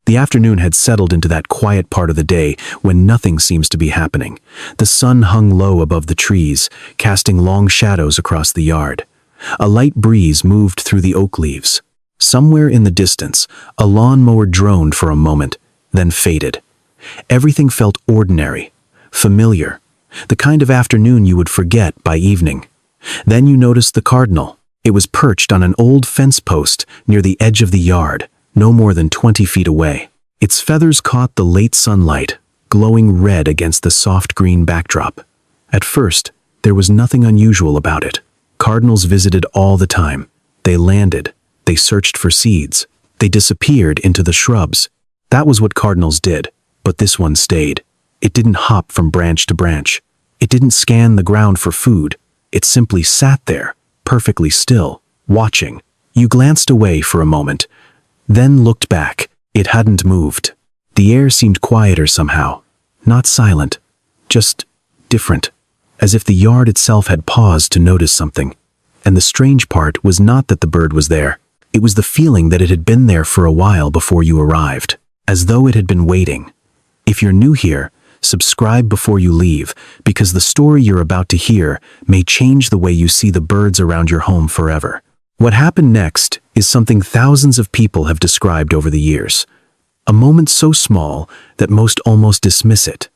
The afternoon had settled into that quiet part of the day when nothing seems to be happening. The sun hung low above the trees, casting long shadows across the yard. A light breeze moved through the oak leaves. Somewhere in the distance, a lawnmower droned for a moment, then faded. Everything felt ordinary, familiar, the kind of afternoon you would forget by evening. Then you noticed the cardinal. It was perched on an old fence post near the edge of the yard, no more than 20 feet away. Its feathers caught the late sunlight, glowing red against the soft green backdrop. At first, there was nothing unusual about it. Cardinals visited all the time. They landed. They searched for seeds. They disappeared into the shrubs. That was what cardinals did, but this one stayed. It didn't hop from branch to branch. It didn't scan the ground for food. It simply sat there, perfectly still, watching. You glanced away for a moment, then looked back. It hadn't moved. The air seemed quieter somehow. Not silent, just different, as if the yard itself had paused to notice something. And the strange part was not that the bird was there. It was the feeling that it had been there for a while before you arrived, as though it had been waiting. If you're new here, subscribe before you leave, because the story you're about to hear may change the way you see the birds around your home forever. What happened next is something thousands of people have described over the years. A moment so small that most almost dismiss it.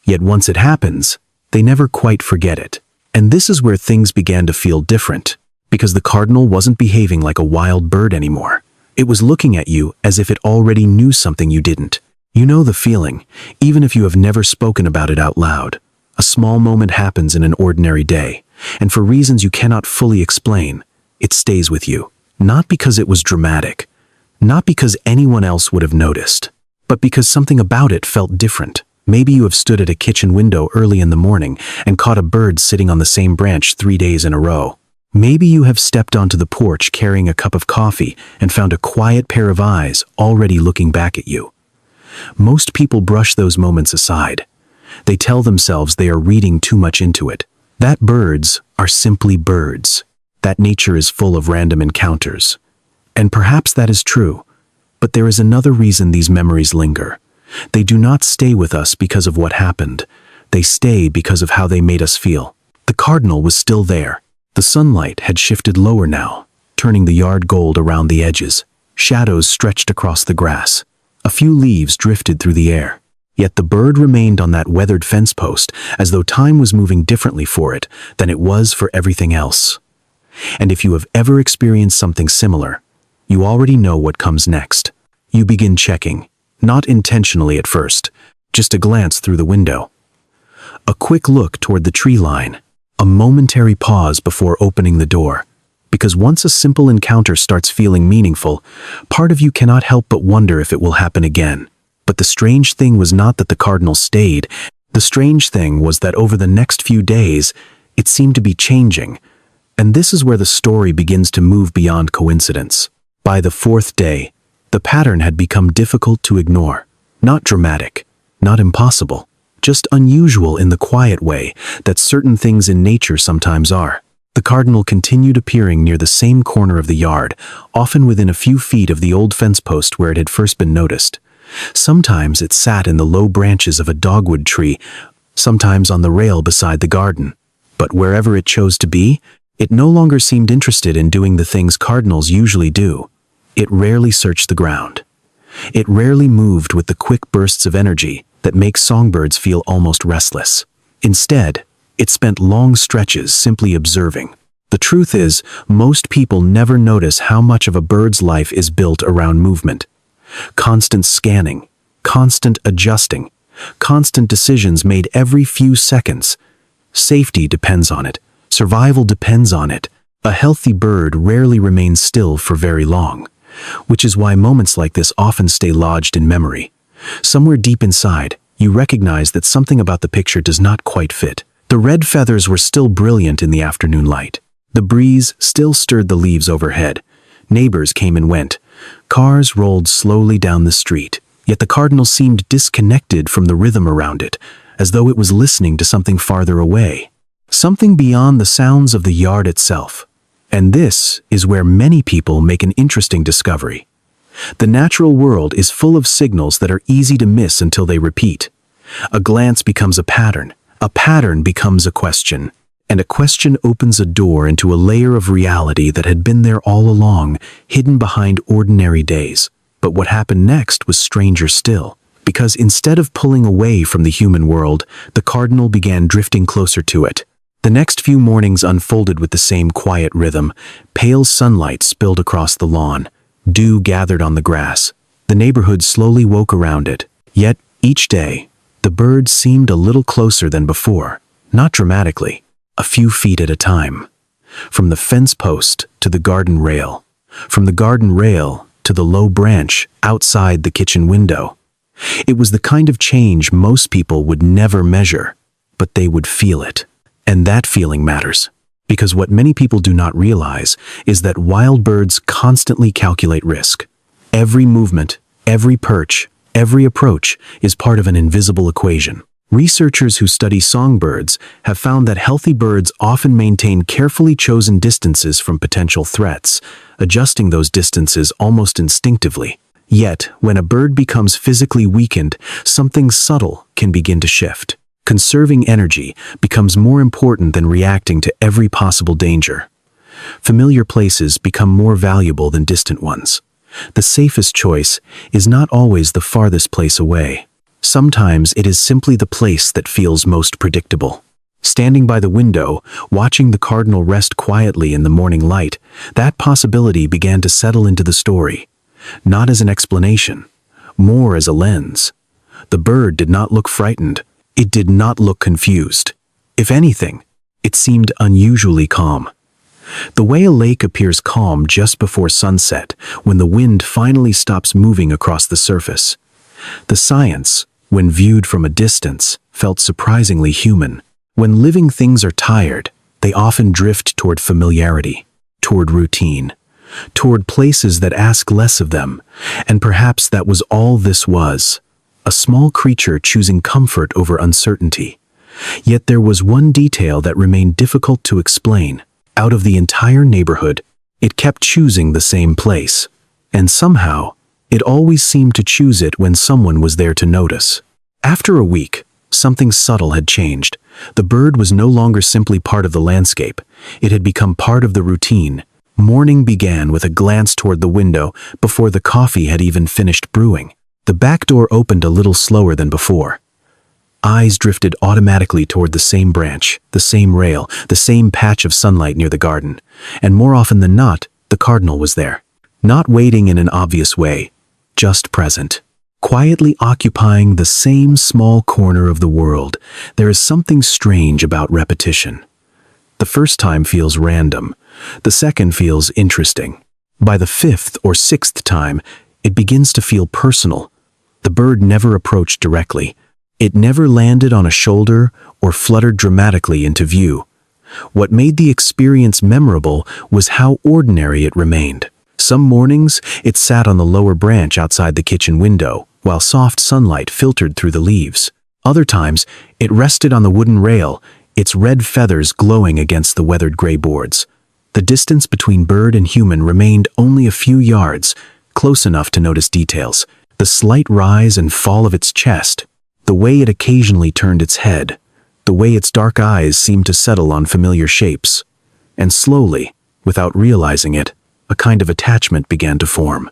Yet once it happens, they never quite forget it. And this is where things began to feel different, because the cardinal wasn't behaving like a wild bird anymore. It was looking at you as if it already knew something you didn't. You know the feeling, even if you have never spoken about it out loud. A small moment happens in an ordinary day, and for reasons you cannot fully explain, it stays with you. Not because it was dramatic, not because anyone else would have noticed, but because something about it felt different. Maybe you have stood at a kitchen window early in the morning and caught a bird sitting on the same branch 3 days in a row. Maybe you have stepped onto the porch carrying a cup of coffee and found a quiet pair of eyes already looking back at you. Most people brush those moments aside. They tell themselves they are reading too much into it. That birds are simply birds. That nature is full of random encounters. And perhaps that is true. But there is another reason these memories linger. They do not stay with us because of what happened. They stay because of how they made us feel. The cardinal was still there. The sunlight had shifted lower now, turning the yard gold around the edges. Shadows stretched across the grass. A few leaves drifted through the air. Yet the bird remained on that weathered fence post, as though time was moving differently for it than it was for everything else. And if you have ever experienced something similar, you already know what comes next. You begin checking, not intentionally at first, just a glance through the window. A quick look toward the tree line, a momentary pause before opening the door. Because once a simple encounter starts feeling meaningful, part of you cannot help but wonder if it will happen again. But the strange thing was not that the cardinal stayed. The strange thing was that over the next few days, it seemed to be changing. And this is where the story begins to move beyond coincidence. By the 4th day, the pattern had become difficult to ignore. Not dramatic, not impossible, just unusual in the quiet way that certain things in nature sometimes are. The cardinal continued appearing near the same corner of the yard, often within a few feet of the old fence post where it had first been noticed. Sometimes it sat in the low branches of a dogwood tree, sometimes on the rail beside the garden. But wherever it chose to be, it no longer seemed interested in doing the things cardinals usually do. It rarely searched the ground. It rarely moved with the quick bursts of energy that make songbirds feel almost restless. Instead, it spent long stretches simply observing. The truth is, most people never notice how much of a bird's life is built around movement. Constant scanning, constant adjusting, constant decisions made every few seconds. Safety depends on it. Survival depends on it. A healthy bird rarely remains still for very long, which is why moments like this often stay lodged in memory. Somewhere deep inside, you recognize that something about the picture does not quite fit. The red feathers were still brilliant in the afternoon light. The breeze still stirred the leaves overhead. Neighbors came and went. Cars rolled slowly down the street. Yet the cardinal seemed disconnected from the rhythm around it, as though it was listening to something farther away. Something beyond the sounds of the yard itself. And this is where many people make an interesting discovery. The natural world is full of signals that are easy to miss until they repeat. A glance becomes a pattern becomes a question, and a question opens a door into a layer of reality that had been there all along, hidden behind ordinary days. But what happened next was stranger still, because instead of pulling away from the human world, the cardinal began drifting closer to it. The next few mornings unfolded with the same quiet rhythm. Pale sunlight spilled across the lawn. Dew gathered on the grass. The neighborhood slowly woke around it. Yet, each day, the bird seemed a little closer than before. Not dramatically, a few feet at a time. From the fence post to the garden rail. From the garden rail to the low branch outside the kitchen window. It was the kind of change most people would never measure, but they would feel it. And that feeling matters, because what many people do not realize is that wild birds constantly calculate risk. Every movement, every perch, every approach is part of an invisible equation. Researchers who study songbirds have found that healthy birds often maintain carefully chosen distances from potential threats, adjusting those distances almost instinctively. Yet, when a bird becomes physically weakened, something subtle can begin to shift. Conserving energy becomes more important than reacting to every possible danger. Familiar places become more valuable than distant ones. The safest choice is not always the farthest place away. Sometimes it is simply the place that feels most predictable. Standing by the window, watching the cardinal rest quietly in the morning light, that possibility began to settle into the story. Not as an explanation, more as a lens. The bird did not look frightened. It did not look confused. If anything, it seemed unusually calm. The way a lake appears calm just before sunset, when the wind finally stops moving across the surface. The science, when viewed from a distance, felt surprisingly human. When living things are tired, they often drift toward familiarity, toward routine, toward places that ask less of them. And perhaps that was all this was. A small creature choosing comfort over uncertainty. Yet there was one detail that remained difficult to explain. Out of the entire neighborhood, it kept choosing the same place. And somehow, it always seemed to choose it when someone was there to notice. After a week, something subtle had changed. The bird was no longer simply part of the landscape. It had become part of the routine. Morning began with a glance toward the window before the coffee had even finished brewing. The back door opened a little slower than before. Eyes drifted automatically toward the same branch, the same rail, the same patch of sunlight near the garden. And more often than not, the cardinal was there. Not waiting in an obvious way, just present. Quietly occupying the same small corner of the world. There is something strange about repetition. The first time feels random. The second feels interesting. By the fifth or sixth time, it begins to feel personal. The bird never approached directly. It never landed on a shoulder or fluttered dramatically into view. What made the experience memorable was how ordinary it remained. Some mornings, it sat on the lower branch outside the kitchen window, while soft sunlight filtered through the leaves. Other times, it rested on the wooden rail, its red feathers glowing against the weathered gray boards. The distance between bird and human remained only a few yards, close enough to notice details. The slight rise and fall of its chest, the way it occasionally turned its head, the way its dark eyes seemed to settle on familiar shapes. And slowly, without realizing it, a kind of attachment began to form.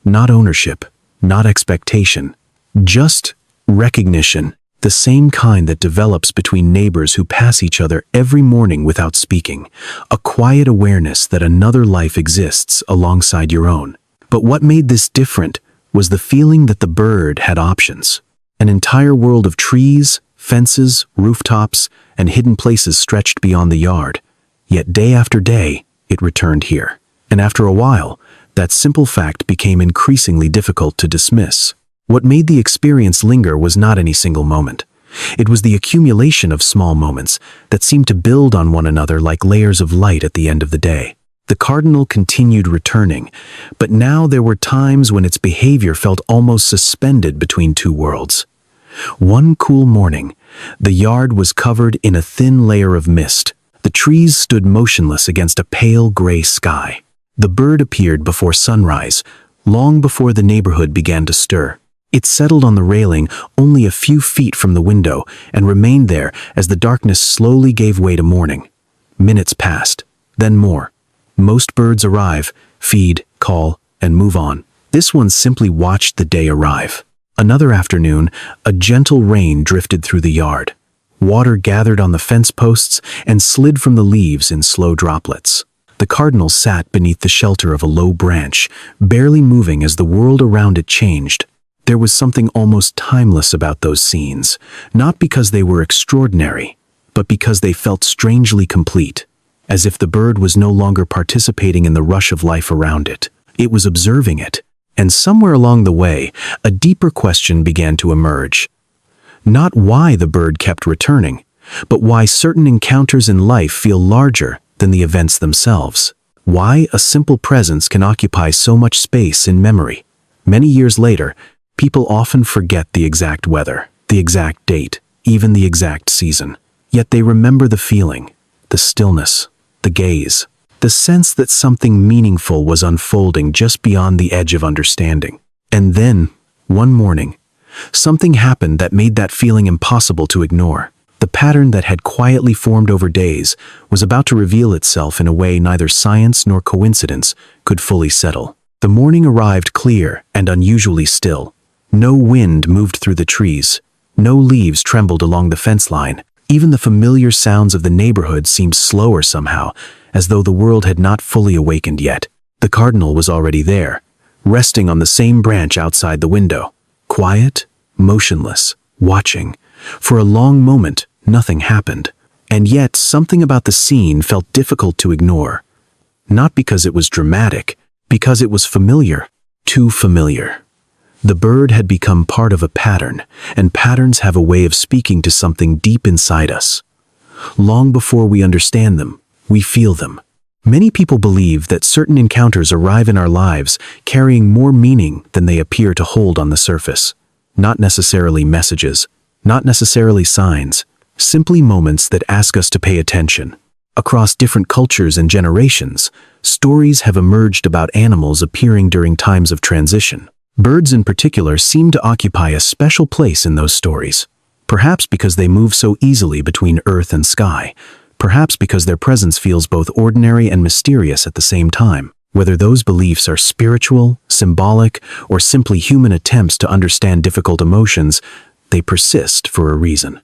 Not ownership, not expectation, just recognition, the same kind that develops between neighbors who pass each other every morning without speaking, a quiet awareness that another life exists alongside your own. But what made this different was the feeling that the bird had options. An entire world of trees, fences, rooftops, and hidden places stretched beyond the yard. Yet day after day, it returned here. And after a while, that simple fact became increasingly difficult to dismiss. What made the experience linger was not any single moment. It was the accumulation of small moments that seemed to build on one another like layers of light at the end of the day. The cardinal continued returning, but now there were times when its behavior felt almost suspended between two worlds. One cool morning, the yard was covered in a thin layer of mist. The trees stood motionless against a pale gray sky. The bird appeared before sunrise, long before the neighborhood began to stir. It settled on the railing only a few feet from the window and remained there as the darkness slowly gave way to morning. Minutes passed, then more. Most birds arrive, feed, call, and move on. This one simply watched the day arrive. Another afternoon, a gentle rain drifted through the yard. Water gathered on the fence posts and slid from the leaves in slow droplets. The cardinal sat beneath the shelter of a low branch, barely moving as the world around it changed. There was something almost timeless about those scenes, not because they were extraordinary, but because they felt strangely complete, as if the bird was no longer participating in the rush of life around it. It was observing it, and somewhere along the way, a deeper question began to emerge. Not why the bird kept returning, but why certain encounters in life feel larger than the events themselves. Why a simple presence can occupy so much space in memory. Many years later, people often forget the exact weather, the exact date, even the exact season. Yet they remember the feeling, the stillness, the gaze, the sense that something meaningful was unfolding just beyond the edge of understanding. And then, one morning, something happened that made that feeling impossible to ignore. The pattern that had quietly formed over days was about to reveal itself in a way neither science nor coincidence could fully settle. The morning arrived clear and unusually still. No wind moved through the trees. No leaves trembled along the fence line. Even the familiar sounds of the neighborhood seemed slower somehow, as though the world had not fully awakened yet. The cardinal was already there, resting on the same branch outside the window. Quiet, motionless, watching. For a long moment, nothing happened. And yet, something about the scene felt difficult to ignore. Not because it was dramatic, because it was familiar. Too familiar. The bird had become part of a pattern, and patterns have a way of speaking to something deep inside us. Long before we understand them, we feel them. Many people believe that certain encounters arrive in our lives carrying more meaning than they appear to hold on the surface. Not necessarily messages, not necessarily signs, simply moments that ask us to pay attention. Across different cultures and generations, stories have emerged about animals appearing during times of transition. Birds in particular seem to occupy a special place in those stories. Perhaps because they move so easily between earth and sky. Perhaps because their presence feels both ordinary and mysterious at the same time. Whether those beliefs are spiritual, symbolic, or simply human attempts to understand difficult emotions, they persist for a reason.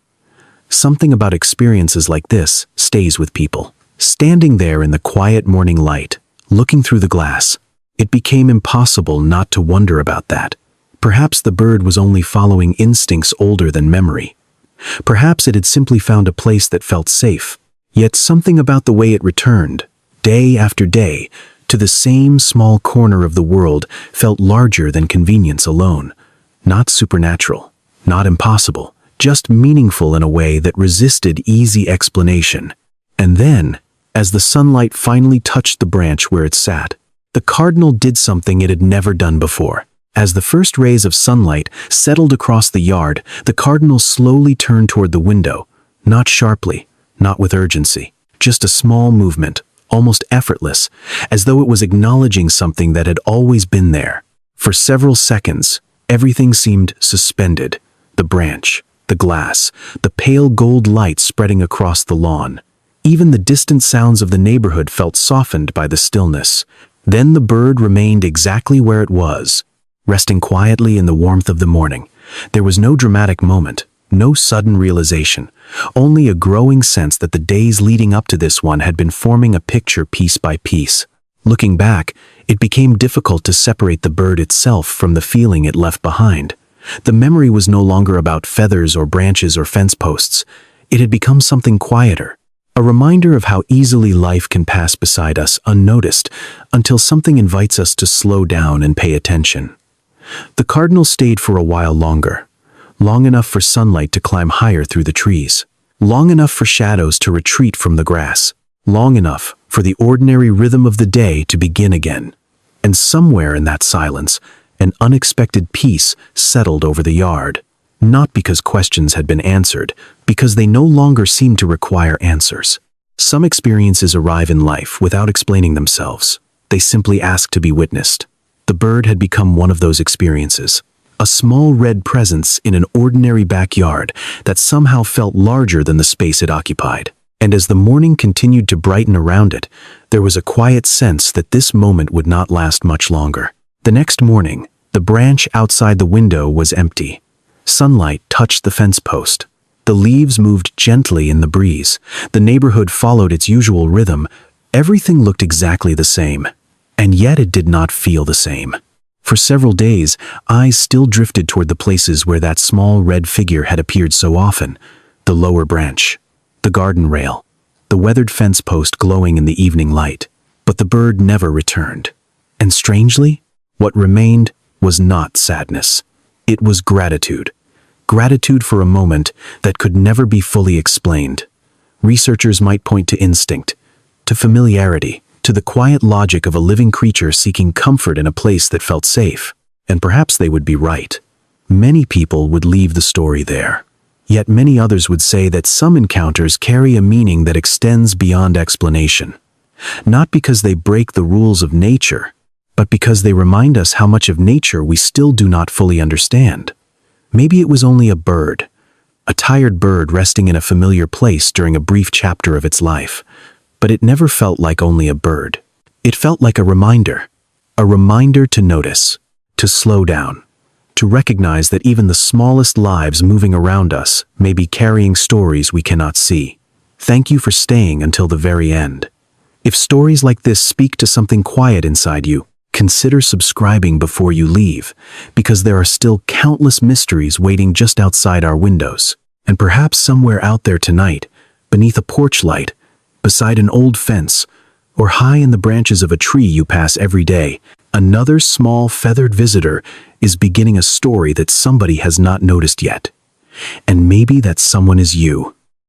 Something about experiences like this stays with people. Standing there in the quiet morning light, looking through the glass, it became impossible not to wonder about that. Perhaps the bird was only following instincts older than memory. Perhaps it had simply found a place that felt safe. Yet something about the way it returned, day after day, to the same small corner of the world felt larger than convenience alone. Not supernatural, not impossible, just meaningful in a way that resisted easy explanation. And then, as the sunlight finally touched the branch where it sat, the cardinal did something it had never done before. As the first rays of sunlight settled across the yard, the cardinal slowly turned toward the window, not sharply, not with urgency, just a small movement, almost effortless, as though it was acknowledging something that had always been there. For several seconds, everything seemed suspended. The branch, the glass, the pale gold light spreading across the lawn. Even the distant sounds of the neighborhood felt softened by the stillness. Then the bird remained exactly where it was, resting quietly in the warmth of the morning. There was no dramatic moment, no sudden realization, only a growing sense that the days leading up to this one had been forming a picture piece by piece. Looking back, it became difficult to separate the bird itself from the feeling it left behind. The memory was no longer about feathers or branches or fence posts. It had become something quieter, a reminder of how easily life can pass beside us unnoticed until something invites us to slow down and pay attention. The cardinal stayed for a while longer, long enough for sunlight to climb higher through the trees, long enough for shadows to retreat from the grass, long enough for the ordinary rhythm of the day to begin again. And somewhere in that silence, an unexpected peace settled over the yard. Not because questions had been answered, because they no longer seemed to require answers. Some experiences arrive in life without explaining themselves. They simply ask to be witnessed. The bird had become one of those experiences. A small red presence in an ordinary backyard that somehow felt larger than the space it occupied. And as the morning continued to brighten around it, there was a quiet sense that this moment would not last much longer. The next morning, the branch outside the window was empty. Sunlight touched the fence post. The leaves moved gently in the breeze. The neighborhood followed its usual rhythm. Everything looked exactly the same. And yet it did not feel the same. For several days, eyes still drifted toward the places where that small red figure had appeared so often. The lower branch, the garden rail, the weathered fence post glowing in the evening light. But the bird never returned. And strangely, what remained was not sadness. It was gratitude. Gratitude for a moment that could never be fully explained. Researchers might point to instinct, to familiarity, to the quiet logic of a living creature seeking comfort in a place that felt safe. And perhaps they would be right. Many people would leave the story there. Yet many others would say that some encounters carry a meaning that extends beyond explanation. Not because they break the rules of nature, but because they remind us how much of nature we still do not fully understand. Maybe it was only a bird, a tired bird resting in a familiar place during a brief chapter of its life. But it never felt like only a bird. It felt like a reminder to notice, to slow down, to recognize that even the smallest lives moving around us may be carrying stories we cannot see. Thank you for staying until the very end. If stories like this speak to something quiet inside you, consider subscribing before you leave, because there are still countless mysteries waiting just outside our windows. And perhaps somewhere out there tonight, beneath a porch light, beside an old fence, or high in the branches of a tree you pass every day, another small feathered visitor is beginning a story that somebody has not noticed yet. And maybe that someone is you.